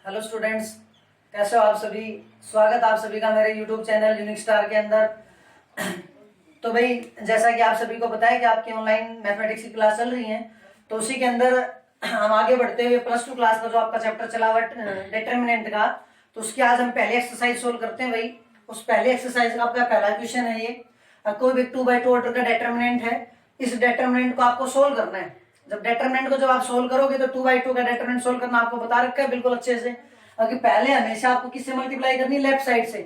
Hello students, कैसे हो आप सभी। स्वागत आप सभी का मेरे यूट्यूब चैनल यूनिक स्टार के अंदर। तो भाई, जैसा कि आप सभी को पता है कि आपकी ऑनलाइन मैथमेटिक्स की क्लास चल रही है, तो उसी के अंदर हम आगे बढ़ते हुए प्लस 2 क्लास का जो आपका चैप्टर चला हुआ डिटरमिनेंट का, तो उसकी आज हम पहले एक्सरसाइज सोल्व करते हैं। भाई, उस पहले एक्सरसाइज का आपका पहला क्वेश्चन है ये। कोई भी 2/2 ऑर्डर का डिटरमिनेंट है, इस डिटरमिनेंट को आपको सोल्व करना है। जब आप सोल्व करोगे तो 2/2 का डिटरमिनेंट सोल्व करना आपको बता रखा है बिल्कुल अच्छे से। अगर पहले हमेशा आपको किससे मल्टीप्लाई करनी है, लेफ्ट साइड से।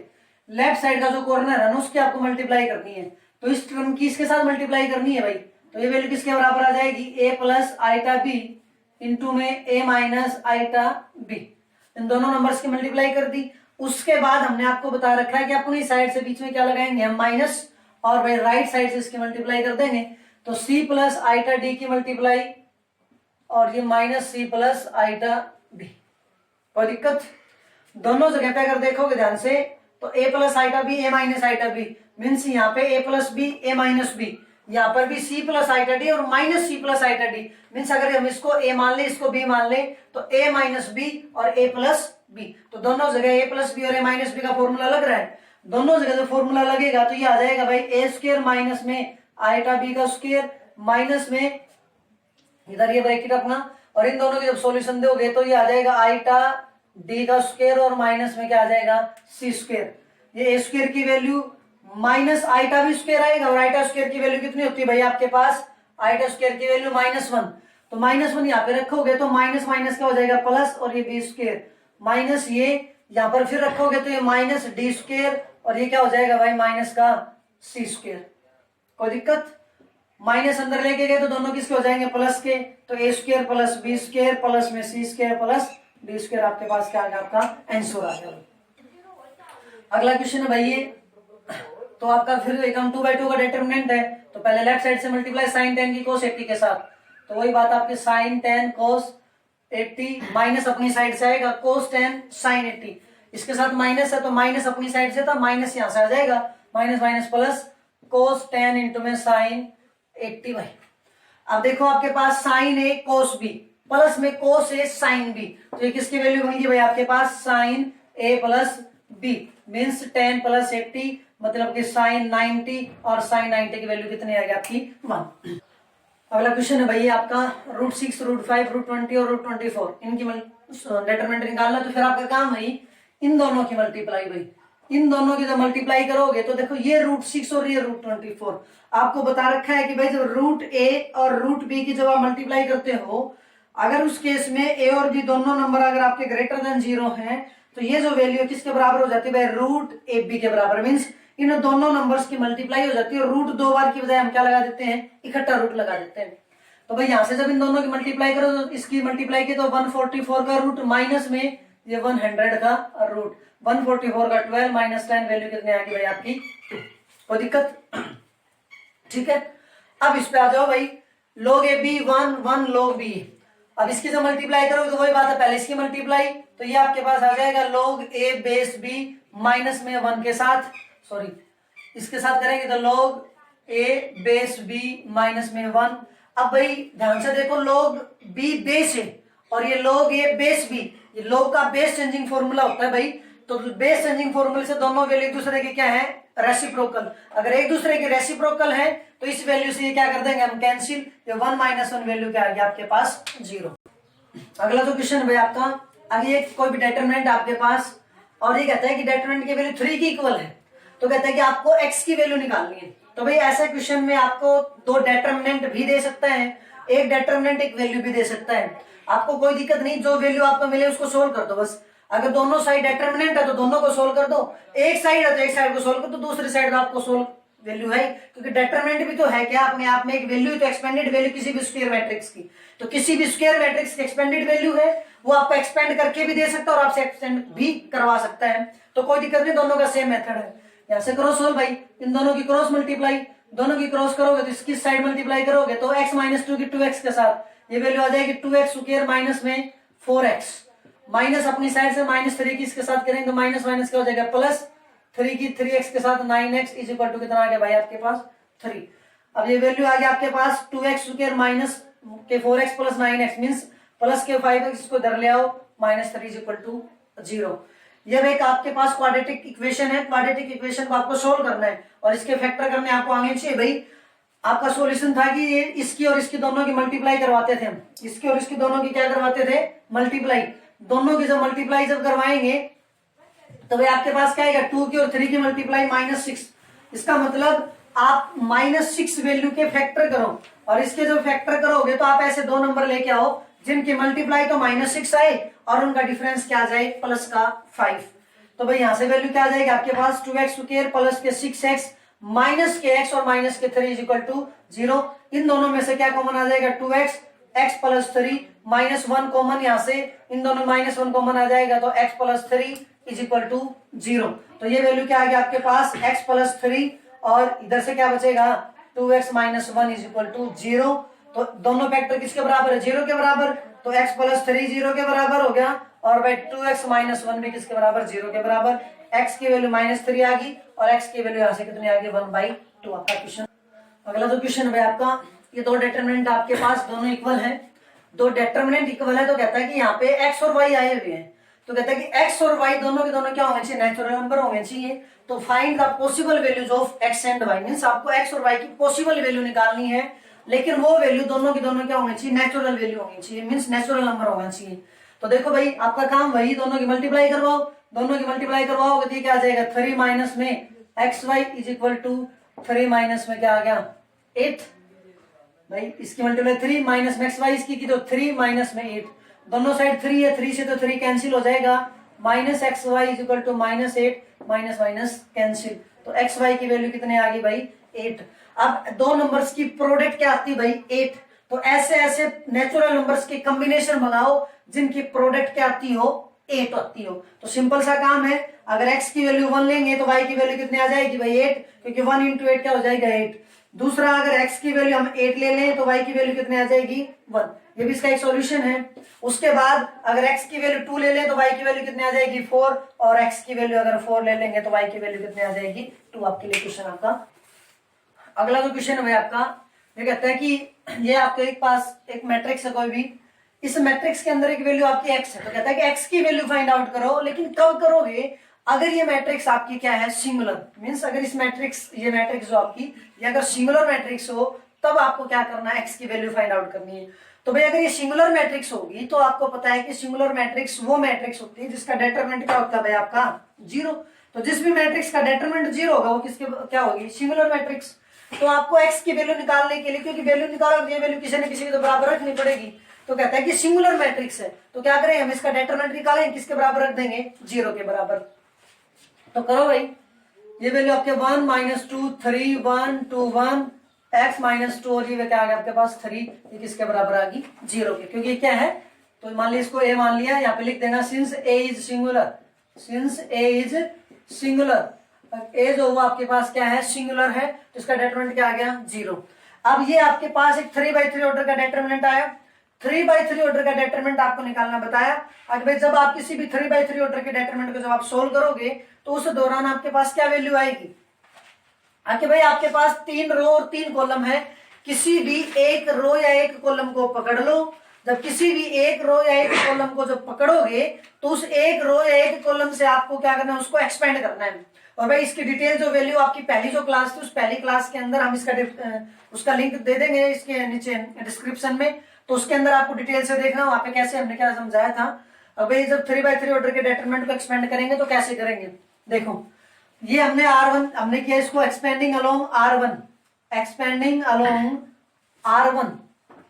लेफ्ट साइड का जो कॉर्नर है ना, उसकी आपको मल्टीप्लाई करनी है। तो इस टर्म की इसके साथ मल्टीप्लाई करनी है भाई। तो ये वैल्यू किसके बराबर आ जाएगी, a plus iota B into में a माइनस आइटा बी। इन दोनों नंबर्स की मल्टीप्लाई कर दी। उसके बाद हमने आपको बता रखा है कि अपनी साइड से बीच में क्या लगाएंगे, हम माइनस, और भाई राइट साइड से इसकी मल्टीप्लाई कर देंगे। तो c प्लस आइटा डी की मल्टीप्लाई और ये minus c plus iota B. कोई दिक्कत? दोनों जगह पे अगर देखोगे ध्यान से तो a plus iota B, a minus iota B means यहाँ पे a plus B, a minus B. यहाँ पर भी c प्लस आइटा डी और minus c plus iota D means अगर हम इसको a मान ले, इसको b मान ले, तो a माइनस बी और a प्लस बी। तो दोनों जगह a प्लस बी और a माइनस बी का फॉर्मूला लग रहा है। दोनों जगह जो फॉर्मूला लगेगा तो ये आ जाएगा भाई a स्क्वायर माइनस में आइटा बी का स्क्वायर माइनस में इधर ये ब्रैकेट अपना, और इन दोनों की जब सॉल्यूशन दोगे तो ये आ जाएगा आइटा डी का स्क्वायर और माइनस में क्या आ जाएगा, सी स्क्वायर। ये ए स्क्वायर की value minus iota B square आएगा, और आइटा स्क्वायर की वैल्यू कितनी होती है भाई आपके पास, आइटा स्क्वायर की वैल्यू -1। तो -1 यहाँ पे रखोगे तो माइनस माइनस क्या हो जाएगा प्लस, और ये बी स्क्वायर माइनस ये यहाँ पर फिर रखोगे तो ये माइनस डी स्क्वायर, और ये क्या हो जाएगा भाई माइनस का सी स्क्वायर। कोई दिक्कत? माइनस अंदर लेके गए तो दोनों किसके हो जाएंगे, प्लस के। तो A square plus B square plus में C square plus D square आपके पास क्या आ गया, आपका आंसर आ गया। अगला क्वेश्चन है भाई ये, तो आपका फिर एकदम 2/2 का डिटरमिनेंट है, तो पहले लेफ्ट साइड से मल्टीप्लाई साइन 10 की cos 80 के साथ। तो वही बात आपके साइन 10 cos 80 माइनस अपनी साइड से आएगा cos 10 sin 80। इसके साथ माइनस है तो माइनस अपनी साइड से था, माइनस यहां से आ जाएगा, minus minus plus cos 10 into में sin 80 भाई। अब देखो आपके पास साइन ए कोस बी प्लस में कोस ए साइन बी, तो ये किसकी वैल्यू बनेगी भाई आपके पास, साइन ए प्लस बी मीन्स 10 प्लस 80 मतलब कि साइन 90, और साइन 90 की वैल्यू कितनी आ गई आपकी 1। अगला क्वेश्चन है भाई आपका √6, √5, √20 और √24 इनकी डिटरमिनेंट निकालना। तो फिर आपका काम है इन दोनों की मल्टीप्लाई भाई। इन दोनों की जब मल्टीप्लाई करोगे तो देखो ये √6 और ये √24 आपको बता रखा है कि भाई जब √a और √b की जब आप मल्टीप्लाई करते हो, अगर उस केस में a और b दोनों नंबर अगर आपके ग्रेटर देन 0 हैं, तो ये जो वैल्यू किसके बराबर हो जाती है भाई, √ab के बराबर। मीन्स इन दोनों नंबर्स की मल्टीप्लाई हो जाती है, और रूट 2 बार की बजाय हम क्या लगा देते हैं, इकट्ठा रूट लगा देते हैं। तो भाई यहां से जब इन दोनों की मल्टीप्लाई करो तो इसकी मल्टीप्लाई की तो 144 का रूट माइनस में ये 100 का रूट, 144 का 12 माइनस 10 वैल्यू कितनी आएगी भाई आपकी, कोई दिक्कत? ठीक है, अब इस पे आ जाओ भाई, log a b 1 log b। अब इसकी जब मल्टीप्लाई करोगे तो वही बात है, पहले इसकी मल्टीप्लाई, तो ये आपके पास आ जाएगा log a base b minus में 1 के साथ, सॉरी इसके साथ करेंगे तो log a base b minus में 1। अब भाई ध्यान से देखो, log b बेस है और ये log a बेस b, ये log का बेस चेंजिंग फॉर्मूला होता है भाई। तो बेस चेंजिंग फॉर्मूले से दोनों वैल्यू एक दूसरे के क्या है, रेसिप्रोकल। अगर एक दूसरे के रेसिप्रोकल है तो इस वैल्यू से ये क्या कर देंगे हम, कैंसिल। ये 1 - 1 वैल्यू क्या आ गया आपके पास, 0। अगला जो क्वेश्चन भाई आपका, आगे कोई भी डिटरमिनेंट आपके पास, और ये कहता है कि डिटरमिनेंट की वैल्यू 3 की इक्वल है, तो कहता है कि आपको x की वैल्यू निकालनी है। तो भाई ऐसे क्वेश्चन में आपको 2 डिटरमिनेंट भी दे सकता है, एक डिटरमिनेंट एक वैल्यू भी दे सकता है। आपको कोई दिक्कत नहीं, जो वैल्यू आपको मिले उसको सोल्व कर दो बस। अगर दोनों साइड डिटरमिनेंट है तो दोनों को सोल्व कर दो, एक साइड है तो एक साइड को सोल्व कर दो, दूसरी साइड आपको सोल्व वैल्यू है, क्योंकि डिटरमिनेंट भी तो है क्या अपने आप में एक वैल्यू, तो एक्सपेंडेड वैल्यू किसी भी स्क्वायर मैट्रिक्स की, तो किसी भी स्क्वायर मैट्रिक्स की एक्सपेंडेड वैल्यू है, वो आपको एक्सपेंड करके भी दे सकता है और आपसे एक्सपेंड भी करवा सकता है। तो कोई दिक्कत नहीं, दोनों का सेम मेथड है। यहां से करो सोल्व भाई, इन दोनों की क्रॉस मल्टीप्लाई, दोनों की क्रॉस करोगे तो इसकी साइड मल्टीप्लाई करोगे तो x - 2 की 2x के साथ ये वैल्यू आ जाएगी 2x स्क्वायर माइनस में 4x, माइनस अपनी साइड से -3 की इसके साथ करेंगे तो माइनस माइनस क्या हो जाएगा प्लस, 3 की 3x के साथ 9x इज इक्वल टू कितना आ गया भाई आपके पास 3। अब ये वैल्यू आ गया आपके पास 2x स्क्वायर माइनस के 4x plus 9x means plus के 5x को इधर ले आओ, -3 इज इक्वल टू 0। ये एक आपके पास क्वाड्रेटिक इक्वेशन है। क्वाड्रेटिक इक्वेशन को आपको सोल्व करना है और इसके फैक्टर करने आपको आने चाहिए भाई। आपका सॉल्यूशन था कि ये इसकी और इसकी दोनों की मल्टीप्लाई करवाते थे हम, इसकी और इसकी दोनों की क्या करवाते थे, मल्टीप्लाई। दोनों की जब मल्टीप्लाई जब करवाएंगे तो भाई आपके पास क्या आएगा, 2 की और 3 की मल्टीप्लाई -6। इसका मतलब आप -6 वैल्यू के फैक्टर करो और इसके जब फैक्टर करोगे तो आप ऐसे दो नंबर लेके आओ जिनकी मल्टीप्लाई तो -6 आए और उनका डिफरेंस क्या आ जाए, प्लस का 5। तो भाई यहां से वैल्यू क्या आ जाएगी आपके पास, 2x स्क्वायर प्लस के 6x माइनस के x और माइनस के 3 इज इक्वल टू 0। इन दोनों में से क्या कॉमन आ जाएगा, 2x, x प्लस 3 -1 कॉमन, यहां से इन दोनों -1 कॉमन आ जाएगा तो x plus 3 is equal to 0। तो ये वैल्यू क्या आ गया आपके पास, x प्लस 3 और इधर से क्या बचेगा, 2x minus 1 is equal to 0। तो दोनों फैक्टर किसके बराबर है, 0 के बराबर। तो x प्लस 3 0 के बराबर हो गया और भाई 2x माइनस 1 भी किसके बराबर, 0 के बराबर। x की वैल्यू -3 आ गई और x की वैल्यू यहां से कितनी आ गई, 1/2 आपका क्वेश्चन। अगला जो क्वेश्चन है आपका, ये दो डिटरमिनेंट आपके पास दोनों इक्वल हैं। दो डिटरमिनेंट इक्वल है तो कहता है कि यहाँ पे x और y आए हुए हैं, तो कहता है कि x और y दोनों के दोनों क्या होने चाहिए, नेचुरल नंबर होने चाहिए। तो find the possible values of x and y, means आपको x और y की पॉसिबल वैल्यू निकालनी है, लेकिन वो वैल्यू दोनों की दोनों क्या होनी चाहिए, नेचुरल वैल्यू होनी चाहिए, मींस नेचुरल नंबर होना चाहिए। तो देखो भाई आपका काम वही, दोनों की मल्टीप्लाई करवाओ, दोनों की मल्टीप्लाई करवाओगे तो क्या आ जाएगा, 3 माइनस में xy is equal to 3 minus में क्या आ गया, 8। भाई इसकी मल्टीप्लाई 3 माइनस में xy इसकी की तो 3 माइनस में 8, दोनों साइड 3 है, 3 से तो 3 कैंसिल हो जाएगा, minus xy is equal to -8, minus minus cancel. तो xy की वैल्यू कितने आ गई भाई, 8। अब दो नंबर्स की प्रोडक्ट क्या आती है भाई, 8। तो ऐसे ऐसे नेचुरल नंबर्स के कॉम्बिनेशन बनाओ जिनकी प्रोडक्ट क्या आती हो, 8 आती हो। तो सिंपल सा काम है, अगर x की वैल्यू 1 लेंगे तो y की वैल्यू कितने आ जाएगी भाई, 8, क्योंकि 1 इंटू 8 क्या हो जाएगा, 8। दूसरा अगर x की वैल्यू हम 8 ले लें तो y की वैल्यू कितने आ जाएगी, 1। ये भी इसका एक सॉल्यूशन है। उसके बाद अगर x की वैल्यू 2 ले लें तो y की वैल्यू कितने आ जाएगी, 4, और x की वैल्यू अगर 4 ले लेंगे तो y की वैल्यू कितने आ जाएगी, 2। आपके लिए क्वेश्चन आपका। अगला जो क्वेश्चन है भाई आपका, ये कहता है कि ये आपके पास एक मैट्रिक्स है कोई भी, इस मैट्रिक्स के अंदर एक वैल्यू आपकी x है, तो कहता है कि x की वैल्यू फाइंड आउट करो, लेकिन कब करोगे, अगर ये मैट्रिक्स आपकी क्या है, सिंगुलर, मींस अगर इस मैट्रिक्स, ये मैट्रिक्स जो आपकी ये अगर सिंगुलर मैट्रिक्स हो तब आपको क्या करना है, x की वैल्यू फाइंड आउट करनी है। तो भाई अगर ये सिंगुलर मैट्रिक्स होगी तो आपको पता है कि सिंगुलर मैट्रिक्स वो मैट्रिक्स होती है जिसका डिटरमिनेंट क्या होता है भाई आपका, 0। तो जिस भी मैट्रिक्स का डिटरमिनेंट 0 होगा वो किसके क्या होगी, सिंगुलर मैट्रिक्स। तो आपको x की वैल्यू निकालने के लिए, क्योंकि वैल्यू निकालोगे ये वैल्यू किसी न किसी के तो बराबर रखनी पड़ेगी, तो कहता है कि सिंगुलर मैट्रिक्स है तो क्या करें, हम इसका डिटरमिनेंट निकालें, किसके बराबर रख देंगे, 0 के बराबर। तो करो भाई, ये वैल्यू आपके 1 -2 3 1 2 1 x -2 और ये क्या आ गया आपके पास 3, ये किसके बराबर आ गई, 0 के, क्योंकि क्या है, तो मान लिया इसको a मान लिया, यहाँ पे लिख देना since a is singular, since a is singular, a जो हुआ आपके पास क्या है, सिंगुलर है, तो इसका डिटरमिनेंट क्या आ गया, 0। अब ये आपके पास एक 3/3 ऑर्डर का डिटरमिनेंट आया, 3/3 ऑर्डर का डिटरमिनेंट आपको निकालना बताया। अब भाई जब आप किसी भी 3/3 ऑर्डर के डिटरमिनेंट को जब आप सोल्व करोगे तो उस दौरान आपके पास क्या वैल्यू आएगी, आके भाई आपके पास 3 रो और 3 कॉलम है, किसी भी एक रो या एक कॉलम को पकड़ लो। जब किसी भी एक रो या एक कॉलम को जब पकड़ोगे तो उस एक रो या एक कॉलम से आपको क्या करना है, उसको एक्सपेंड करना है। और भाई इसकी डिटेल जो वैल्यू आपकी पहली जो क्लास थी उस पहली क्लास के अंदर हम इसका उसका लिंक दे देंगे इसके नीचे डिस्क्रिप्शन में, तो उसके अंदर आपको डिटेल से देखना वहां पे कैसे हमने क्या समझाया था। अब भाई जब 3/3 ऑर्डर के डिटरमिनेंट को एक्सपेंड करेंगे तो कैसे करेंगे, देखो ये हमने R1 हमने किया, इसको expanding along R1, expanding along R1,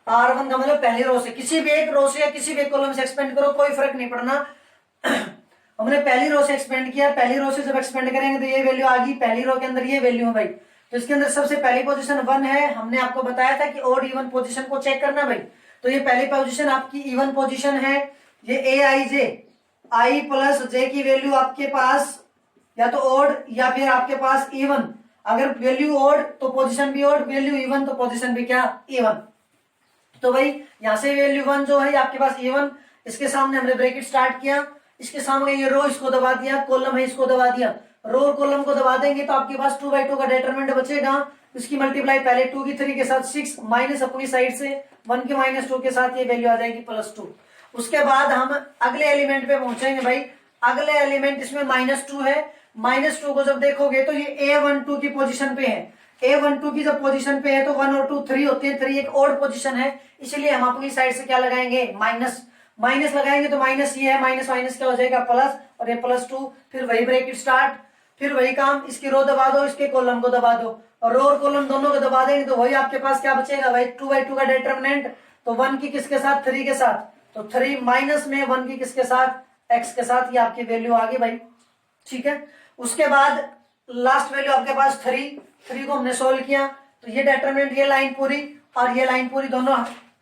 R1 का मतलब पहली रो से, किसी भी एक रो से या किसी भी एक कॉलम से एक्सपेंड करो, कोई फर्क नहीं पड़ना। हमने पहली रो से एक्सपेंड किया, पहली रो से जब एक्सपेंड करेंगे तो ये वैल्यू आ गई, पहली रो के अंदर ये वैल्यू है भाई, तो इसके अंदर सबसे पहली पोजीशन 1 है। हमने आपको बताया था कि ऑड इवन पोजीशन को चेक करना भाई, तो ये पहली पोजीशन आपकी इवन पोजीशन है, ये i प्लस j की वैल्यू आपके पास या तो ऑड या फिर आपके पास इवन, अगर वैल्यू ऑड तो पोजीशन भी ऑड, वैल्यू इवन तो पोजीशन भी क्या, इवन। तो भाई यहां से वैल्यू 1 जो है आपके पास इवन, इसके सामने हमने ब्रैकेट स्टार्ट किया, इसके सामने ये रो इसको दबा दिया, कॉलम है इसको दबा दिया, रो और कॉलम को दबा देंगे तो आपके पास 2/2 का डिटरमिनेंट बचेगा। इसकी मल्टीप्लाई पहले 2 की 3 के साथ 6 माइनस अपनी साइड से 1 के -2 के साथ ये वैल्यू आ जाएगी +2। उसके बाद हम अगले एलिमेंट पे पहुंचेंगे भाई। अगले एलिमेंट इसमें -2 है। -2 को जब देखोगे तो ये A12 की पोजीशन पे है। A12 की जब पोजीशन पे है तो 1 और 2 3 होते हैं। 3 एक ऑड पोजीशन है, इसलिए हम अपनी साइड से क्या लगाएंगे, माइनस लगाएंगे। तो माइनस ये है, माइनस माइनस क्या हो जाएगा प्लस, और ये +2। फिर वही ब्रैकेट स्टार्ट, फिर वही काम, इसकी रो दबा दो, इसके कॉलम को दबा दो, और रो और कॉलम दोनों को दबा देंगे तो वही आपके पास क्या बचेगा भाई, 2/2 का डिटरमिनेंट। तो 1 की किसके साथ, 3 के साथ, तो 3 माइनस में 1 की किसके साथ, x के साथ। ये आपकी वैल्यू आ गई भाई, ठीक है। उसके बाद लास्ट वैल्यू आपके पास 3 को हमने सोल्व किया तो ये डिटरमिनेंट, ये लाइन पूरी और ये लाइन पूरी, दोनों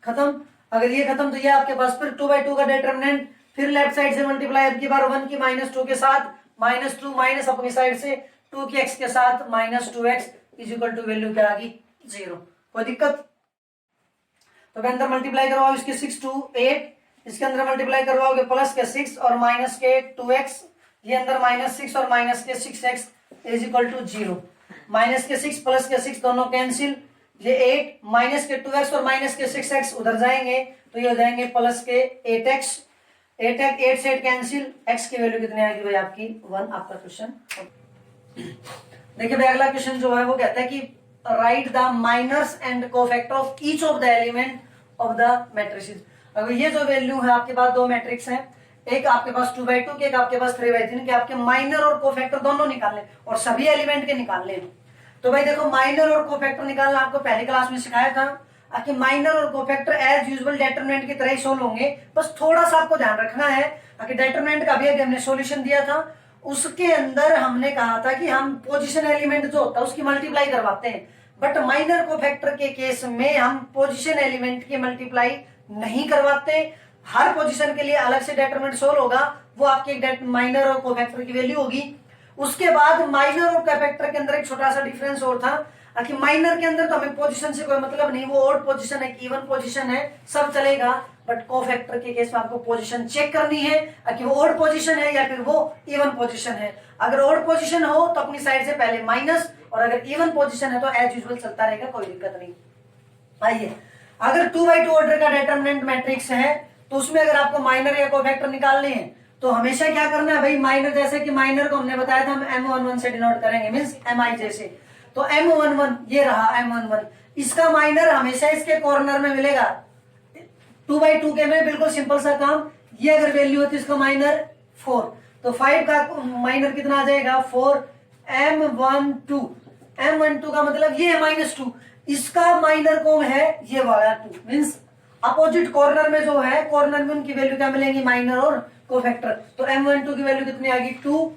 खत्म। अगर ये खत्म तो ये आपके पास फिर 2/2 का डिटरमिनेंट। फिर लेफ्ट साइड से मल्टीप्लाई, अब की बार 1 की -2 के साथ, -2 माइनस अपनी साइड से 2 की x के साथ, -2x इक्वल टू वैल्यू क्या आ गई, 0। कोई दिक्कत? तो अंदर मल्टीप्लाई करवाओ, इसके 6 2 8, इसके अंदर मल्टीप्लाई करवाओगे प्लस के 6 और माइनस के 2x, ये अंदर -6 और माइनस के 6x is equal to 0। Minus के 6 प्लस के 6 दोनों कैंसिल, ये 8 माइनस के 2x और माइनस के 6x उधर जाएंगे तो ये हो जाएंगे प्लस के 8x। 8 से 8 कैंसिल, x की वैल्यू कितनी आएगी भाई आपकी 1। आपका क्वेश्चन देखिए भाई, अगला क्वेश्चन जो है वो कहता है कि write the minors and cofactor of each of the element of the matrices. अगर ये जो वैल्यू है आपके पास, दो मैट्रिक्स हैं, एक आपके पास 2/2 के, एक आपके पास 3/3 के, आपके माइनर और कोफैक्टर दोनों निकालने और सभी एलिमेंट के निकालने हैं। तो भाई देखो, माइनर और कोफैक्टर निकालना आपको पहली क्लास में सिखाया था कि माइनर और कोफैक्टर एज यूजुअल डिटरमिनेंट की तरह ही सोल्व होंगे। बस थोड़ा सा आपको ध्यान रखना है कि डिटरमिनेंट का भी हमने सॉल्यूशन दिया था, उसके अंदर हमने कहा था कि हम पोजीशन एलिमेंट जो होता है उसकी मल्टीप्लाई करवाते हैं, बट माइनर कोफैक्टर के केस में हम पोजीशन एलिमेंट की मल्टीप्लाई नहीं करवाते। हर पोजीशन के लिए अलग से डिटरमिनेंट सोल्व होगा, वो आपके माइनर और कोफैक्टर की वैल्यू होगी। उसके बाद माइनर और कोफैक्टर के अंदर एक छोटा सा डिफरेंस और था कि माइनर के अंदर तो हमें पोजीशन से कोई मतलब नहीं, वो ऑड पोजीशन है, इवन पोजीशन है, सब चलेगा। बट कोफैक्टर के केस में आपको पोजीशन चेक करनी है कि वो ऑड पोजीशन है या फिर वो इवन पोजीशन है। अगर ऑड पोजीशन हो तो अपनी साइड से पहले माइनस, और अगर इवन पोजीशन है तो एज यूजुअल चलता रहेगा, कोई दिक्कत नहीं। आइए, अगर 2/2 ऑर्डर का डिटरमिनेंट मैट्रिक्स है तो उसमें अगर आपको माइनर या कोफैक्टर निकालने हैं तो हमेशा क्या करना है भाई, माइनर, जैसे कि माइनर को हमने बताया था हम M11 से डिनोट करेंगे, मींस MI जैसे। तो M11 ये रहा M11, इसका माइनर हमेशा इसके कॉर्नर में मिलेगा। 2/2 के में बिल्कुल सिंपल सा काम, ये अगर वैल्यू होती है इसका माइनर 4, तो 5 का माइनर कितना आ जाएगा 4। M12 का मतलब ये है -2, इसका माइनर कौन है, ये वाला 2, मींस अपोजिट कॉर्नर में जो है, कॉर्नर में उनकी वैल्यू क्या मिलेंगी, माइनर और कोफैक्टर। तो M12 की वैल्यू कितनी आएगी 2,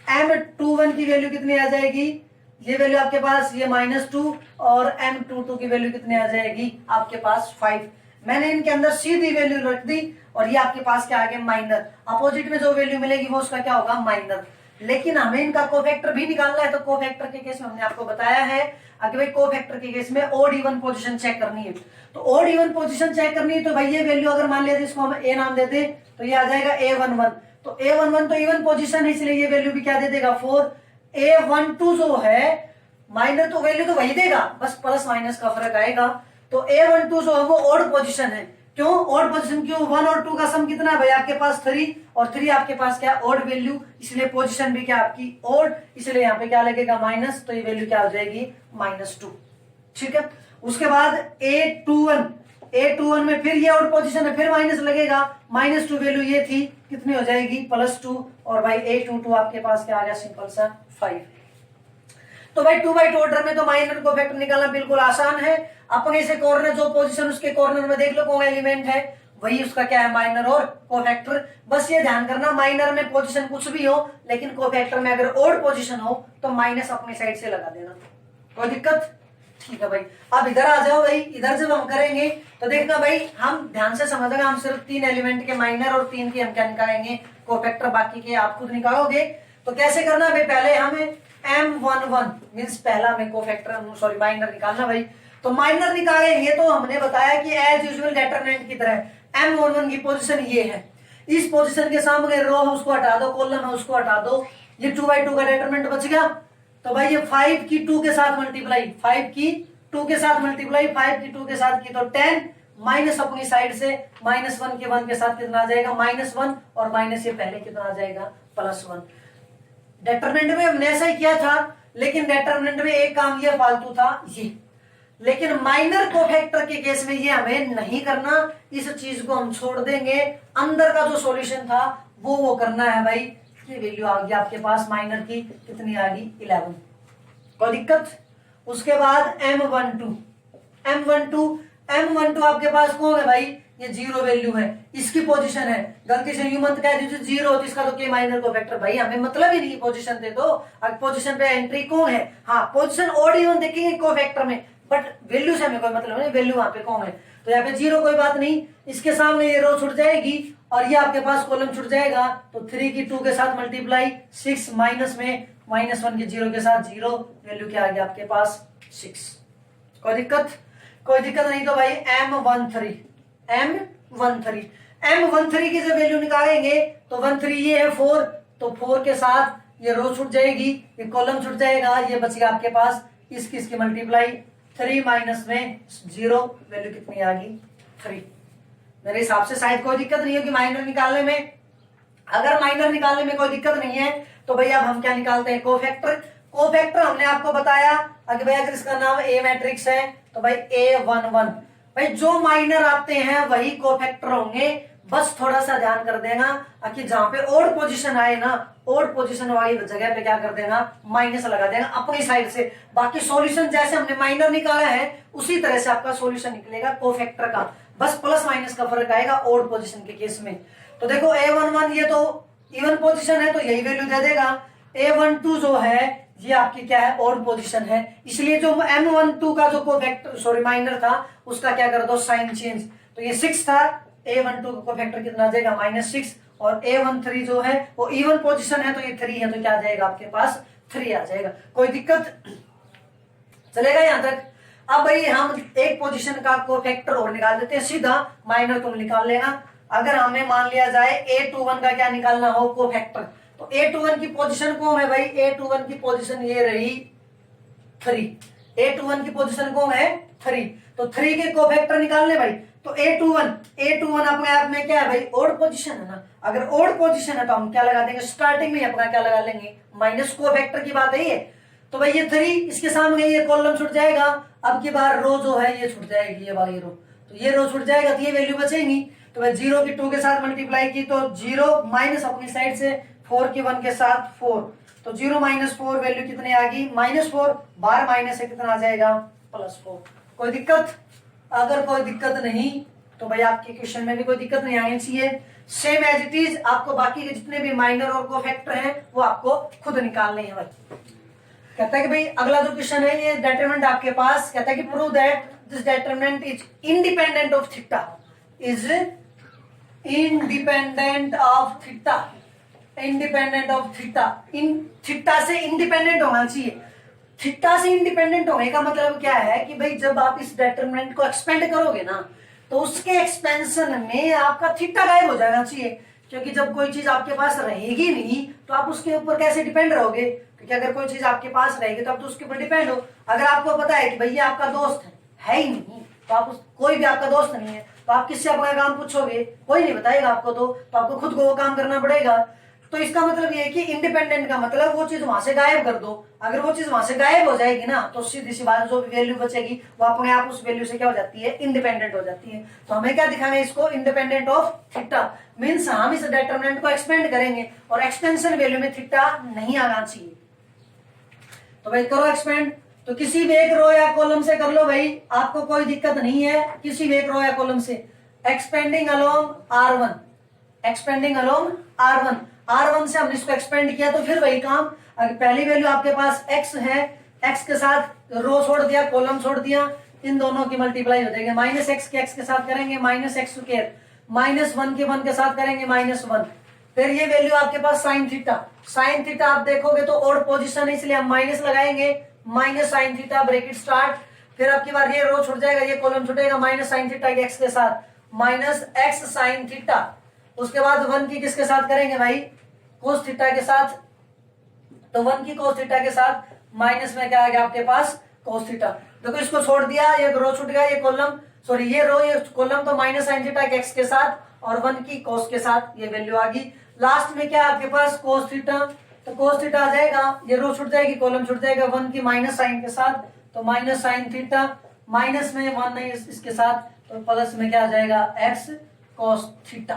M21 की वैल्यू कितनी आ जाएगी, ये वैल्यू आपके पास ये -2, और M22 की वैल्यू कितनी आ जाएगी आपके पास 5। मैंने इनके अंदर सीधी वैल्यू रख दी और ये आपके पास क्या आ गया माइनर। अपोजिट में जो वैल्यू मिलेगी वो उसका क्या होगा, माइनर। लेकिन हमें इनका कोफैक्टर भी निकालना है, तो कोफैक्टर के केस में हमने आपको बताया है कि भाई कोफैक्टर के केस में ऑड इवन पोजीशन चेक करनी है। तो ऑड इवन पोजीशन चेक करनी है तो भाई ये वैल्यू अगर मान लिया इसको हम ए नाम देते तो ये आ जाएगा A11। तो A11 तो इवन पोजीशन है, इसलिए ये वैल्यू भी क्या दे देगा 4। A12 जो है माइनर, तो वैल्यू तो वही देगा, बस प्लस माइनस का फर्क आएगा। तो A12 जो है वो ऑड पोजीशन है। क्यों ऑड पोजीशन, क्यों 1 और 2 का सम कितना है भाई आपके पास 3, और 3 आपके पास क्या ऑड वैल्यू, इसलिए पोजीशन भी क्या आपकी ऑड, इसलिए यहाँ पे क्या लगेगा माइनस, तो ये वैल्यू क्या हो जाएगी -2। ठीक है। उसके बाद A21 में फिर ये ऑड पोजीशन है, फिर माइनस लगेगा, -2 वैल्यू ये थी, कितनी हो जाएगी +2, और भाई A22 आपके पास क्या आ गया, सिंपल सा 5। तो भाई 2/2 ऑर्डर में तो माइनर कोफैक्टर निकालना बिल्कुल आसान है। अपने से कॉर्नर, जो पोजीशन उसके कॉर्नर में देख लो कौन एलिमेंट है, वही उसका क्या है, माइनर और कोफैक्टर। बस ये ध्यान करना, माइनर में पोजीशन कुछ भी हो, लेकिन कोफैक्टर में अगर ऑड पोजीशन हो तो माइनस अपनी साइड से लगा देना, कोई दिक्कत? ठीक है भाई। अब इधर आ जाओ भाई, इधर जब हम करेंगे तो देखना भाई, हम ध्यान से समझना, हम सिर्फ 3 एलिमेंट के माइनर और 3 के हम क्या निकालेंगे, कोफैक्टर, बाकी के आप खुद निकालोगे। तो कैसे करना भाई, पहले हमें M11 मींस पहला में कोफैक्टर, सॉरी माइनर निकालना भाई। तो माइनर निकालेंगे तो हमने बताया कि एज यूजुअल डिटरमिनेंट की तरह M11 की पोजीशन ये है, इस पोजीशन के सामने रो है उसको हटा दो, कॉलम है उसको हटा दो, ये 2/2 का डिटरमिनेंट बच गया। तो भाई ये 5 की 2 के साथ मल्टीप्लाई, 5 की 2 के साथ मल्टीप्लाई, 5 की 2 के साथ की तो 10 माइनस अपनी साइड से -1 के 1 के साथ कितना आ जाएगा -1 और माइनस ये पहले कितना आ जाएगा +1। डिटरमिनेंट में हमने ऐसा ही किया था, लेकिन डिटरमिनेंट में एक काम ये फालतू था ये, लेकिन माइनर कोफैक्टर के केस में ये हमें नहीं करना, इस चीज को हम छोड़ देंगे। अंदर का जो सॉल्यूशन था वो करना है भाई। ये वैल्यू आ गई आपके पास माइनर की, कितनी आ गई 11, कोई दिक्कत। उसके बाद M12 आपके पास कौन है भाई, ये 0 वैल्यू है, इसकी पोजीशन है, गलती से यूं मत कह दीजिए 0 तो इसका तो के माइनर कोफैक्टर, भाई हमें मतलब ही नहीं पोजीशन थे। तो अब पोजीशन पे एंट्री कौन है, हाँ पोजीशन ऑड इवन देखेंगे कोफैक्टर में, बट वैल्यू से हमें कोई मतलब नहीं, वैल्यू वहां पे कौन है। तो यहाँ पे 0 कोई बात नहीं, इसके सामने ये रो छुट जाएगी और ये आपके पास कॉलम छुट जाएगा। तो 3 की 2 के साथ मल्टीप्लाई 6 माइनस में -1 के 0 के साथ 0, वैल्यू क्या आ गया आपके पास 6। कोई दिक्कत नहीं। तो भाई M13 की जब वैल्यू निकालेंगे तो 13 ये है 4, तो 4 के साथ ये रो छूट जाएगी, ये कॉलम छूट जाएगा, ये बच गया आपके पास इसकी मल्टीप्लाई 3 माइनस में 0, वैल्यू कितनी आ गई 3। मेरे हिसाब से शायद कोई दिक्कत नहीं है कि माइनर निकालने में। अगर माइनर निकालने में कोई दिक्कत नहीं है तो भैया अब हम क्या निकालते हैं, कोफैक्टर हमने आपको बताया अगर भाई अगर इसका नाम ए मैट्रिक्स है तो भाई A11, भाई जो माइनर आते हैं वही कोफैक्टर होंगे। बस थोड़ा सा ध्यान कर देना कि जहां पे ओड पोजीशन आए ना, ओड पोजीशन वाली जगह पे क्या कर देना, माइनस लगा देना अपनी साइड से। बाकी सॉल्यूशन जैसे हमने माइनर निकाला है उसी तरह से आपका सॉल्यूशन निकलेगा कोफैक्टर का, बस प्लस माइनस का फर्क आएगा ओड पोजीशन के केस में। तो देखो A11 ये तो इवन पोजीशन है तो यही वैल्यू दे देगा। A12 जो है ये आपकी क्या है, ऑड पोजीशन है, इसलिए जो M12 का जो कोफैक्टर माइनर था उसका क्या कर दो साइन चेंज। तो ये 6 था, A12 का कोफैक्टर कितना आ जाएगा -6, और A13 जो है वो इवन पोजीशन है तो ये 3 है, तो क्या आ जाएगा आपके पास 3 आ जाएगा। कोई दिक्कत चलेगा यहां तक। अब भाई हम एक पोजीशन का कोफैक्टर और निकाल देते हैं, सीधा माइनर तुम निकाल लेना। अगर हमें मान लिया जाए A21 का क्या निकालना हो कोफैक्टर, तो A21 की पोजीशन कौन है भाई, A21 की पोजीशन ये रही 3, A21 की पोजीशन कौन है 3, तो 3 के कोफैक्टर निकालने भाई। तो A21 अपने आप में क्या है भाई, ओड पोजीशन है ना। अगर ओड पोजीशन है तो हम क्या लगा देंगे, स्टार्टिंग में अपना क्या लगा लेंगे, माइनस कोफैक्टर की बात है ये। तो भाई ये 3 इसके सामने ये कॉलम छूट जाएगा, अब की बार रो जो है ये छूट जाएगी, ये वाली रो, तो ये रो छूट जाएगा तो ये वैल्यू बचेगी। तो भाई 0 की 2 के साथ मल्टीप्लाई की तो 0 माइनस अपनी साइड से 4 की 1 के साथ 4, तो 0 - 4 वैल्यू कितनी आ गई -4, बार माइनस है कितना आ जाएगा +4। कोई दिक्कत, अगर कोई दिक्कत नहीं तो भाई आपके क्वेश्चन में भी कोई दिक्कत नहीं आनी चाहिए। सेम एज इट इज आपको बाकी के जितने भी माइनर और कोफैक्टर हैं वो आपको खुद निकालने हैं भाई। कहता है कि भाई अगला जो क्वेश्चन है ये डिटरमिनेंट आपके पास कहता है कि prove that this determinant is independent of theta, is independent of theta, independent of theta, in theta से इंडिपेंडेंट होना चाहिए। थीटा से इंडिपेंडेंट होने का मतलब क्या है कि भाई जब आप इस डिटरमिनेंट को एक्सपेंड करोगे ना तो उसके एक्सपेंशन में आपका थीटा गायब हो जाना चाहिए, क्योंकि जब कोई चीज आपके पास रहेगी नहीं तो आप उसके ऊपर कैसे डिपेंड रहोगे, क्योंकि अगर कोई चीज आपके पास रहेगी तो आप तो उसके ऊपर डिपेंड हो। अगर आपको पता है कि भैया आपका दोस्त है ही नहीं तो आप कोई भी आपका दोस्त नहीं है तो आप किससे अपना काम पूछोगे, कोई नहीं बताएगा आपको, तो आपको खुद को वो काम करना पड़ेगा। तो इसका मतलब ये है कि इंडिपेंडेंट का मतलब वो चीज वहां से गायब कर दो। अगर वो चीज वहां से गायब हो जाएगी ना तो सीधी सी बात जो वैल्यू बचेगी वो अपने आप उस वैल्यू से क्या हो जाती है, इंडिपेंडेंट हो जाती है। तो हमें क्या दिखाना है इसको, इंडिपेंडेंट ऑफ थीटा, मीन्स हम इस डिटरमिनेंट को एक्सपेंड करेंगे और एक्सपेंशन वैल्यू में थीटा नहीं आना चाहिए। तो भाई करो एक्सपेंड, तो किसी भी एक रो या कॉलम से कर लो भाई, आपको कोई दिक्कत नहीं है, किसी भी एक रो या कॉलम से। Expanding along R1, expanding along R1 से हमने इसको एक्सपेंड किया तो फिर वही काम। अगर पहली वैल्यू आपके पास x है, x के साथ रो छोड़ दिया कॉलम छोड़ दिया, इन दोनों की मल्टीप्लाई हो जाएगी, -x के x के साथ करेंगे -x स्क्वायर, -1 के 1 के साथ करेंगे -1, फिर ये वैल्यू आपके पास साइन थीटा आप देखोगे तो ऑड पोजीशन है इसलिए हम माइनस लगाएंगे, minus sine theta bracket start, फिर अब की बार ये रो छूट जाएगा, ये कॉलम छूटेगा, माइनस साइन थीटा के x के साथ -x साइन थीटा, उसके बाद 1 की किसके साथ करेंगे भाई, कोस थीटा के साथ, तो 1 की कोस थीटा के साथ माइनस में क्या आ गया आपके पास कोस थीटा। देखो इसको छोड़ दिया, ये रो छूट गया, ये कॉलम, सॉरी ये रो ये कॉलम तो माइनस साइन थीटा एक्स के साथ और 1 की कॉस के साथ ये वैल्यू आ गई। लास्ट में क्या आपके पास कोस थीटा, तो कोस थीटा आ जाएगा, ये रो छूट जाएगी, कॉलम छूट जाएगा 1 की माइनस साइन के साथ, तो माइनस साइन थीटा, माइनस में 1 नहीं इसके साथ, तो प्लस में क्या आ जाएगा एक्स कॉस थीटा।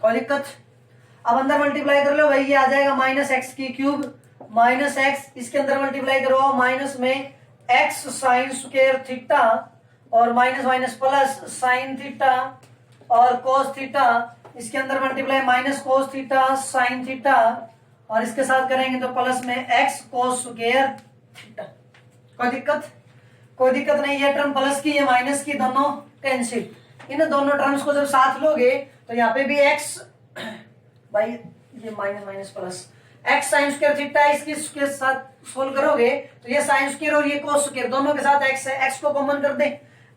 कोई दिक्कत? अब अंदर मल्टीप्लाई कर लो भाई, ये आ जाएगा माइनस एक्स की क्यूब माइनस एक्स, इसके अंदर मल्टीप्लाई करो माइनस में एक्स साइन स्क्वायर थीटा और minus minus plus sine theta और कोस थीटा, इसके अंदर multiply minus cos theta sine theta और इसके साथ करेंगे तो प्लस में एक्स कोस स्क्वायर थीटा। कोई दिक्कत? कोई दिक्कत नहीं। ये टर्म प्लस की ये माइनस की दोनों कैंसिल, इन दोनों टर्म्स को जब साथ लोगे तो यहाँ पे भी एक्स भाई ये minus minus plus x sine square theta इसके साथ सोल्व करोगे तो ये साइन स्क्वायर और ये कोस स्क्वायर दोनों के साथ एक्स है, एक्स को कॉमन कर दें।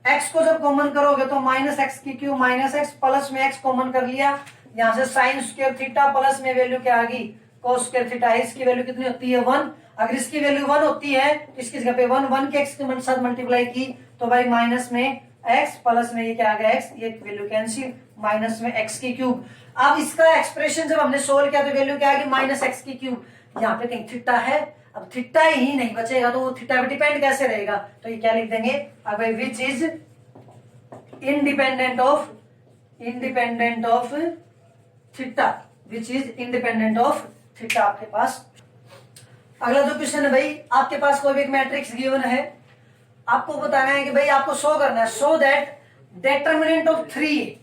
एक्स को जब कॉमन करोगे तो माइनस एक्स की क्यूब माइनस एक्स प्लस में एक्स कॉमन कर लिया, यहाँ से साइन स्क्वायर थीटा प्लस में वैल्यू क्या आ गई कोस स्क्वायर थीटा, इसकी वैल्यू कितनी होती है 1। अगर इसकी वैल्यू 1 होती है तो इसकी जगह पे 1 के एक्स के साथ मल्टीप्लाई की तो भाई माइनस में एक्स प्लस में ये क्या आ गया एक्स, ये वैल्यू कैंसिल, माइनस में एक्स की क्यूब। अब इसका एक्सप्रेशन जब हमने सोल्व किया तो वैल्यू क्या आ गई माइनस एक्स की क्यूब, यहाँ पे कहीं थीटा है, अब थीटा ही नहीं बचेगा तो वो थीटा पे डिपेंड कैसे रहेगा, तो ये क्या लिख देंगे अब which is independent of theta, which is independent of theta आपके पास। अगला जो क्वेश्चन है भाई, आपके पास कोई भी एक मैट्रिक्स गिवन है, आपको बताना है कि भाई आपको शो करना है show that determinant of 3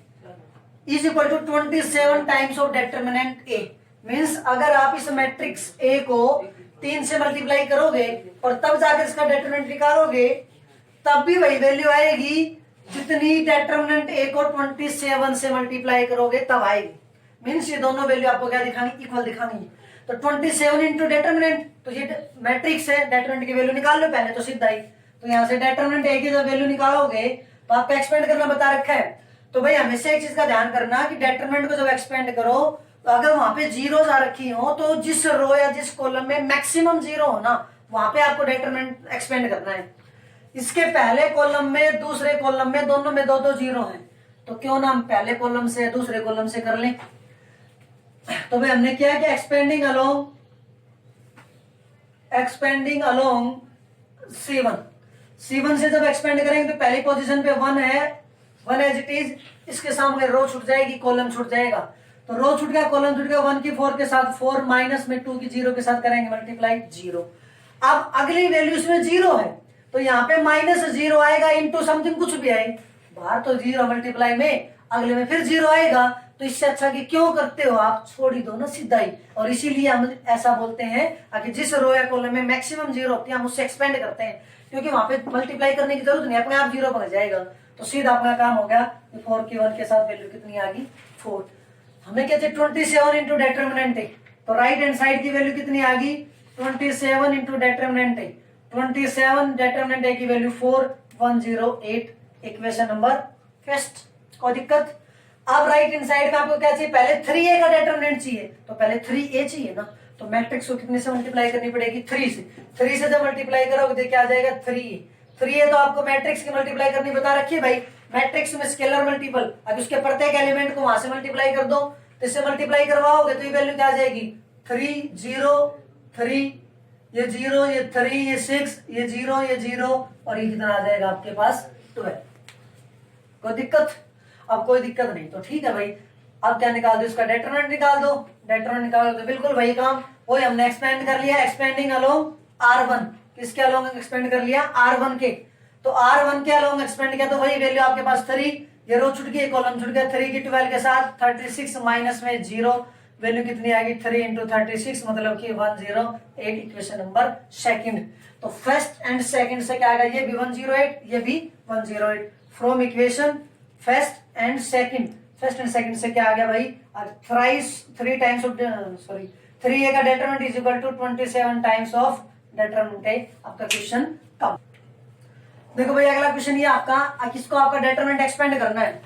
is equal to 27 times of determinant A. Means अगर आप इस मैट्रिक्स ए को 3 से मल्टीप्लाई करोगे और तब जाकर इसका डेटर्मिनेंट निकालोगे तब भी वही वैल्यू आएगी जितनी डेटर्मिनेंट ए को 27 से मल्टीप्लाई करोगे तब आएगी। मींस ये दोनों वैल्यू आपको क्या दिखानी, इक्वल दिखानी है। तो 27 इंटू डेटर्मिनेंट, तो ये मैट्रिक्स है, डेटर्मिनेंट की वैल्यू निकाल लो पहले तो सीधा ही, तो यहाँ से डेटर्मिनेंट ए की जब वैल्यू निकालोगे तो आपको एक्सपेंड करना बता रखा है। तो भाई हमेशा एक चीज का ध्यान करना कि डेटर्मिनेंट को जब एक्सपेंड करो तो अगर वहां पे जीरोस आ रखी हो तो जिस रो या जिस कॉलम में मैक्सिमम जीरो हो ना वहां पे आपको डेटर्मिनेंट एक्सपेंड करना है। इसके पहले कॉलम में दूसरे कॉलम में दोनों में 2-2 जीरो है, तो क्यों ना हम पहले कॉलम से दूसरे कॉलम से कर लें। तो भाई हमने क्या किया एक्सपेंडिंग अलोंग C1 से जब एक्सपेंड करेंगे तो पहली पोजीशन पे 1 है, 1 एज इट इज, इसके सामने रो छूट जाएगी कॉलम छूट जाएगा, तो रो छूट गया कॉलम छूट गया, 1 की 4 के साथ 4 माइनस में 2 की 0 के साथ करेंगे मल्टीप्लाई 0। अब अगली वैल्यू इसमें 0 है तो यहाँ पे माइनस 0 आएगा इंटू समथिंग कुछ भी आए, बाहर तो 0 मल्टीप्लाई में, अगले में फिर 0 आएगा, तो इससे अच्छा कि क्यों करते हो आप छोड़ ही दो ना सीधा ही। और इसीलिए हम ऐसा बोलते हैं कि जिस रो या कॉलम में मैक्सिमम 0 होती है हम उससे एक्सपेंड करते हैं, क्योंकि वहां पे मल्टीप्लाई करने की जरूरत नहीं, अपने आप 0 बन जाएगा। तो सीधा अपना काम हो गया, 4 की 1 के साथ वैल्यू कितनी आ गई 4। हमें कहते 27 इंटू डेटर्मिनेंट है, तो राइट हैंड साइड की वैल्यू कितनी आ गई 27 इंटू डेटर्मिनेंट है, 27 डेटर्मिनेंट है की वैल्यू 4108, इक्वेशन नंबर फर्स्ट। कोई दिक्कत? अब राइट हैंड साइड का आपको क्या चाहिए, पहले 3a का डेटर्मिनेंट चाहिए, तो पहले 3a चाहिए ना, तो मैट्रिक्स को कितने से मल्टीप्लाई करनी पड़ेगी 3 से, 3 से जब मल्टीप्लाई करोगे तो क्या आ जाएगा 3a तो आपको मैट्रिक्स की मल्टीप्लाई करनी बता रखी है भाई, मैट्रिक्स में स्केलर मल्टीपल, अब उसके प्रत्येक एलिमेंट को वहां से मल्टीप्लाई कर दो, तो इससे मल्टीप्लाई करवाओगे तो ये वैल्यू क्या आ जाएगी 3 0 3, ये 0 ये 3 ये 6 ये 0 ये 0 और ये कितना आ जाएगा आपके पास 12। कोई दिक्कत? अब कोई दिक्कत नहीं, तो ठीक है भाई। अब क्या निकाल दो, इसका डेटर्मिनेंट निकाल दो, डेटर्मिनेंट निकाल दो, तो बिल्कुल वही काम वही हमने एक्सपेंड कर लिया, एक्सपेंडिंग अलोंग R1, किसके अलोंग एक्सपेंड कर लिया R1 के, तो R1 के अलोंग एक्सपेंड किया तो वही वैल्यू आपके पास 3, ये रो छूट गई कॉलम छूट गया, 3 की 12 के साथ 36 माइनस में 0, वैल्यू कितनी आ गई 3 इंटू 36 मतलब कि 108, इक्वेशन नंबर सेकंड। तो फर्स्ट एंड सेकंड से क्या आएगा, ये भी 108 ये भी 108, from equation first and second से क्या आ गया भाई, thrice 3 times of sorry 3a का determinant is equal to 27 times of determinant है आपका क्वेश्चन कम। देखो भाई अगला क्वेश्चन ये आपका, किसको आपका डेटर्मिनेंट एक्सपेंड करना है।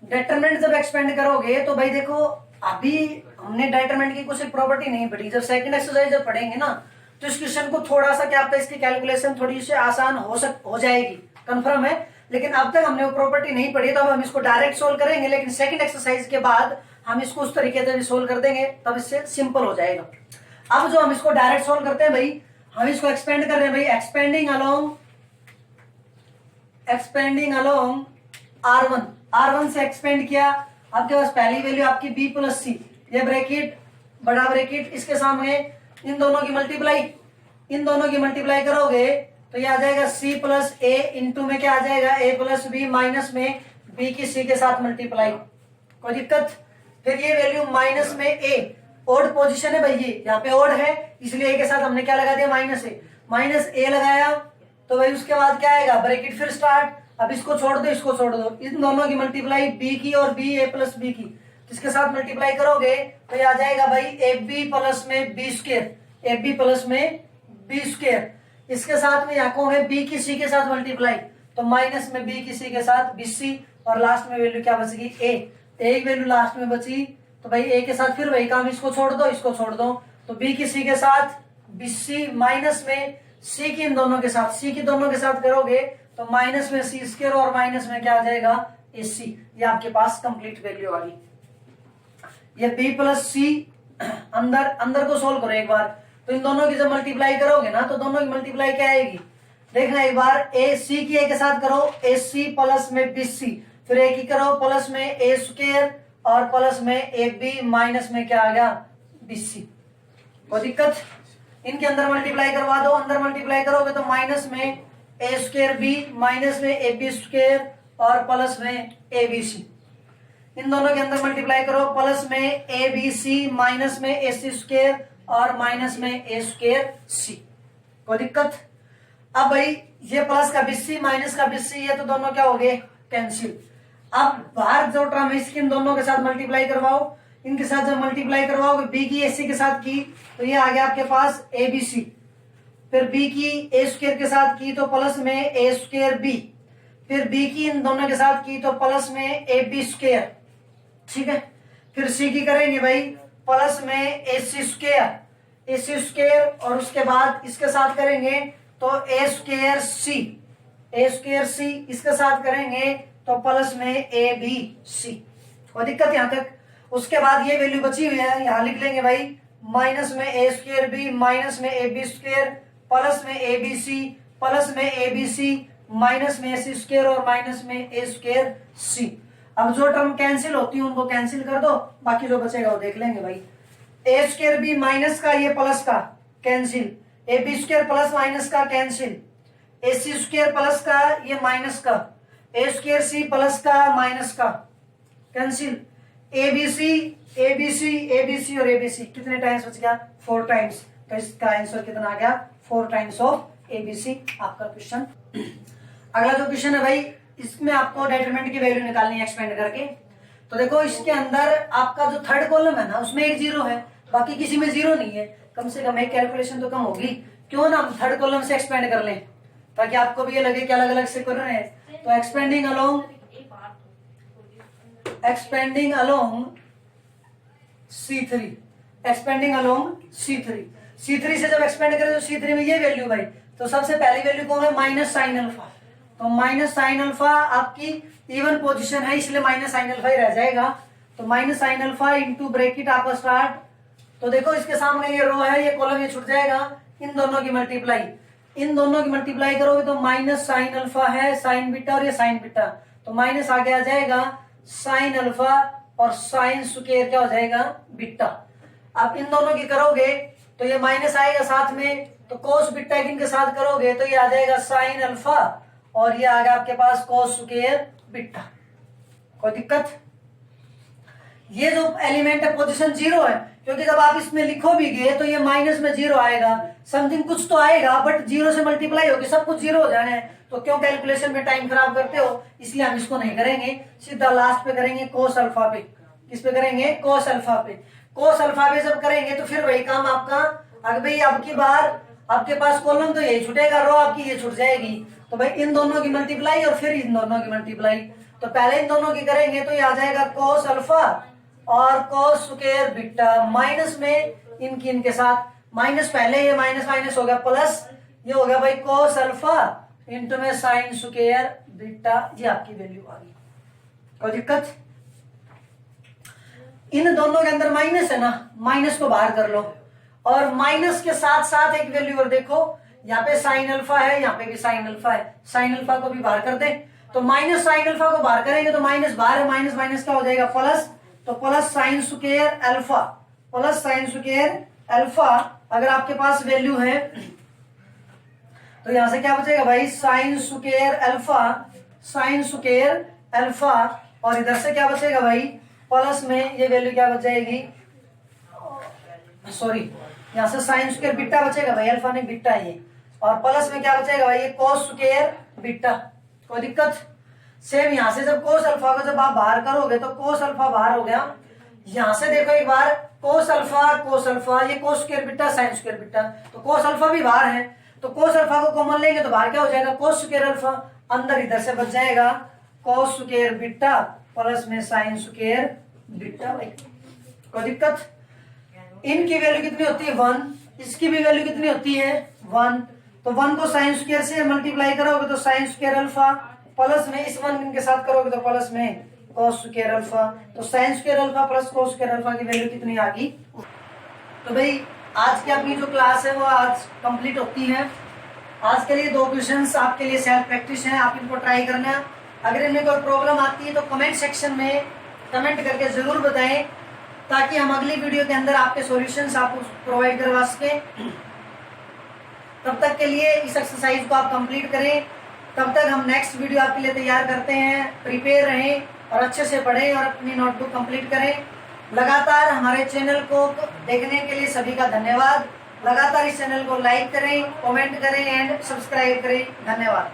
डेटर्मिनेंट जब एक्सपेंड करोगे तो भाई देखो अभी हमने डेटर्मिनेंट की कुछ प्रॉपर्टी नहीं पढ़ी, जब सेकंड एक्सरसाइज जब पढ़ेंगे ना तो इस क्वेश्चन को थोड़ा सा क्या आपका इसकी कैलकुलेशन थोड़ी सी आसान हो जाएगी, कंफर्म है। लेकिन अब तक हमने वो प्रॉपर्टी नहीं पढ़ी, तो अब हम इसको डायरेक्ट सोल्व करेंगे, लेकिन सेकंड एक्सरसाइज के बाद हम इसको उस तरीके से भी सोल्व कर देंगे, तब इससे सिंपल हो जाएगा। अब जो हम इसको डायरेक्ट सोल्व करते हैं भाई, हम इसको एक्सपेंड कर रहे हैं भाई, एक्सपेंडिंग अलोंग R1 से एक्सपेंड किया। आपके पास पहली वैल्यू आपकी B प्लस सी, ये ब्रैकेट बड़ा ब्रैकेट, इसके सामने इन दोनों की मल्टीप्लाई करोगे तो ये आ जाएगा C प्लस ए, इंटू में क्या आ जाएगा A प्लस बी, माइनस में B की C के साथ मल्टीप्लाई। कोई दिक्कत? फिर ये वैल्यू माइनस में A, ओड पोजीशन है भाई, ये यहाँ पे ओड है, इसलिए A के साथ हमने क्या लगा दिया, माइनस A लगाया। तो भाई उसके बाद क्या आएगा, ब्रैकेट फिर स्टार्ट। अब इसको छोड़ दो, इसको छोड़ दो, इन दोनों की मल्टीप्लाई B की और B A प्लस बी की, इसके साथ मल्टीप्लाई करोगे तो ये आ जाएगा भाई AB प्लस में B स्क्वायर, इसके साथ में यहाँ को है B की C के साथ मल्टीप्लाई, तो माइनस में B की C के साथ BC, और लास्ट में वैल्यू क्या बचेगी, A, एक वैल्यू लास्ट में बची, तो भाई A के साथ फिर वही काम, इसको छोड़ दो, तो B की C के साथ BC, माइनस में C की दोनों के साथ करोगे तो माइनस में C स्क्वायर, और माइनस में क्या आ जाएगा, AC। ये आपके पास कंप्लीट वैल्यू आ गई। ये B प्लस सी, अंदर को सोल्व करो एक बार, तो इन दोनों की जब मल्टीप्लाई करोगे ना, तो दोनों की मल्टीप्लाई क्या आएगी, देखना एक बार, AC की A के साथ करो AC प्लस में BC, फिर A की करो प्लस में A स्क्वायर, और प्लस में AB, माइनस में क्या आ गया, BC। कोई दिक्कत? इनके अंदर मल्टीप्लाई करवा दो, अंदर मल्टीप्लाई करोगे तो माइनस में A स्क्वायर B, माइनस में AB स्क्वायर, और प्लस में ABC। इन दोनों के अंदर मल्टीप्लाई करो, प्लस में ABC, माइनस में AC स्क्वायर, और माइनस में A स्क्वायर C। कोई दिक्कत? अब भाई ये प्लस का BC, माइनस का BC, ये तो दोनों क्या हो गए, कैंसिल। अब बाहर जो टर्म है इसकी इन दोनों के साथ मल्टीप्लाई करवाओ, इनके साथ जब मल्टीप्लाई करवाओगे B की AC के साथ की, तो ये आ गया आपके पास ABC, फिर B की A स्क्वायर के साथ की तो प्लस में A स्क्वायर B, फिर B की इन दोनों के साथ की तो प्लस में AB स्क्वायर, ठीक है। फिर C की करेंगे भाई प्लस में AC स्क्वायर, और उसके बाद इसके साथ करेंगे तो A स्क्वायर C, इसके साथ करेंगे तो प्लस में ABC। कोई दिक्कत यहाँ तक? उसके बाद ये वैल्यू बची हुई है, यहाँ लिख लेंगे भाई, माइनस में A स्क्वायर B, माइनस में AB स्क्वायर, प्लस में ABC, प्लस में ABC, माइनस में AC स्क्वायर, और माइनस में A स्क्वायर C। अब जो टर्म कैंसिल होती है उनको कैंसिल कर दो, बाकी जो बचेगा वो देख लेंगे भाई। A स्क्वायर B माइनस का, ये प्लस का cancel, AB square plus minus का कैंसिल, AC स्क्वायर प्लस का, ये माइनस का, A स्क्वायर C प्लस का माइनस का कैंसिल, ABC और ABC कितने टाइम्स बच गया, 4 टाइम्स। तो इसका आंसर कितना आ गया, 4 टाइम्स ऑफ ABC आपका क्वेश्चन। अगला जो क्वेश्चन है भाई, इसमें आपको डिटरमिनेंट की वैल्यू निकालनी है एक्सपेंड करके। तो देखो इसके अंदर आपका जो थर्ड कॉलम है ना, उसमें एक जीरो है, बाकी किसी में जीरो नहीं है, कम से कम एक कैलकुलेशन तो कम होगी। क्यों ना हम थर्ड कॉलम से एक्सपेंड कर लें, ताकि आपको भी ये लगे कि अलग अलग से कर रहे हैं। तो एक्सपेंडिंग अलोंग C3 से जब एक्सपेंड करें तो C3 में ये वैल्यू भाई, तो सबसे पहली वैल्यू कौन है, माइनस साइन अल्फा। तो माइनस साइन अल्फा आपकी इवन पोजीशन है, इसलिए माइनस साइन अल्फा ही रह जाएगा। तो minus sine alpha into bracket आपका स्टार्ट। तो देखो इसके सामने ये रो है, ये कॉलम ये छूट जाएगा, इन दोनों की मल्टीप्लाई करोगे तो माइनस साइन अल्फा है, साइन बीटा, और ये साइन बीटा, तो माइनस आगे आ जाएगा साइन अल्फा, और साइन स्क्वायर क्या हो जाएगा, बीटा। अब इन दोनों की करोगे तो ये माइनस आएगा साथ में, तो कोस बीटा इनके साथ करोगे तो ये आ जाएगा साइन अल्फा, और ये आ गया आपके पास कोस स्क्वायर बीटा। कोई दिक्कत? ये जो एलिमेंट है पोजीशन जीरो है, क्योंकि जब आप इसमें लिखोगे तो ये माइनस में जीरो आएगा, समथिंग कुछ तो आएगा, बट जीरो से मल्टीप्लाई होगी, सब कुछ जीरो हो जाना है। तो क्यों कैलकुलेशन में टाइम खराब करते हो, इसलिए हम इसको नहीं करेंगे, सीधा लास्ट पे करेंगे कोस अल्फा पे। किस पे करेंगे, कोस अल्फा पे। कोस अल्फा पे जब करेंगे तो फिर वही काम आपका, अगर भाई अब की बार आपके पास कॉलम तो यही छूटेगा, रो आपकी ये छूट जाएगी। तो भाई इन दोनों की मल्टीप्लाई और फिर इन दोनों की मल्टीप्लाई, तो पहले इन दोनों की करेंगे तो ये आ जाएगा कोस अल्फा और कोस स्क्वायर बीटा, माइनस में इनके साथ माइनस, पहले ये माइनस माइनस हो गया प्लस, ये हो गया भाई कोस अल्फा इंटू में साइन स्क्वायर बीटा, ये आपकी वैल्यू आ गई। कोई दिक्कत? इन दोनों के अंदर माइनस है ना, माइनस को बाहर कर लो, और माइनस के साथ साथ एक वैल्यू और देखो, यहाँ पे साइन अल्फा है, यहाँ पे भी साइन अल्फा है, साइन अल्फा को भी बाहर कर दे। तो माइनस साइन अल्फा को बाहर करेंगे तो माइनस बाहर है, माइनस माइनस क्या हो जाएगा, प्लस। तो plus sine square alpha, plus sine square alpha. अगर आपके पास वैल्यू है तो यहां से क्या बचेगा भाई, sine square alpha, sine square alpha, और इधर से क्या बचेगा भाई, प्लस में ये वैल्यू क्या बच जाएगी, सॉरी यहां से साइन स्क्वायर बीटा बचेगा भाई, अल्फा नहीं बीटा ये, और प्लस में क्या बचेगा भाई, ये कोस स्क्वायर बीटा। कोई दिक्कत? सेम यहां से जब कोस अल्फा को जब आप बाहर करोगे तो कोस अल्फा बाहर हो गया, यहां से देखो एक बार, कोस अल्फा, ये cos square beta, sine square beta, तो कोस अल्फा भी बाहर है, तो कोस अल्फा को कॉमन लेंगे तो बाहर क्या हो जाएगा, कोस स्क्वायर अल्फा, अंदर इधर से बच जाएगा कोस स्क्वायर बीटा प्लस में साइन स्क्वायर बीटा भाई। कोई दिक्कत? इनकी वैल्यू कितनी होती है 1, इसकी भी वैल्यू कितनी होती है 1, तो 1 को साइन स्क्वायर से मल्टीप्लाई करोगे तो साइन स्क्वायर अल्फा, प्लस में इस 1 इनके साथ करोगे तो प्लस में कोस स्क्वायर अल्फा, तो sine square alpha plus cos square alpha की वैल्यू कितनी आ गई। तो भाई आज की अपनी जो क्लास है वो आज कंप्लीट होती है। आज के लिए 2 क्वेश्चंस आपके लिए सेल्फ प्रैक्टिस है, आप इनको ट्राई करना। अगर इनमें कोई प्रॉब्लम आती है तो कमेंट सेक्शन में कमेंट करके जरूर बताएं, ताकि हम अगली वीडियो के अंदर आपके सॉल्यूशंस आपको प्रोवाइड करवा सकें। तब तक के लिए इस एक्सरसाइज को आप कंप्लीट करें, तब तक हम नेक्स्ट वीडियो आपके लिए तैयार करते हैं। प्रिपेयर रहें और अच्छे से पढ़ें और अपनी नोटबुक कंप्लीट करें। लगातार हमारे चैनल को देखने के लिए सभी का धन्यवाद। लगातार इस चैनल को लाइक करें, कमेंट करें एंड सब्सक्राइब करें। धन्यवाद।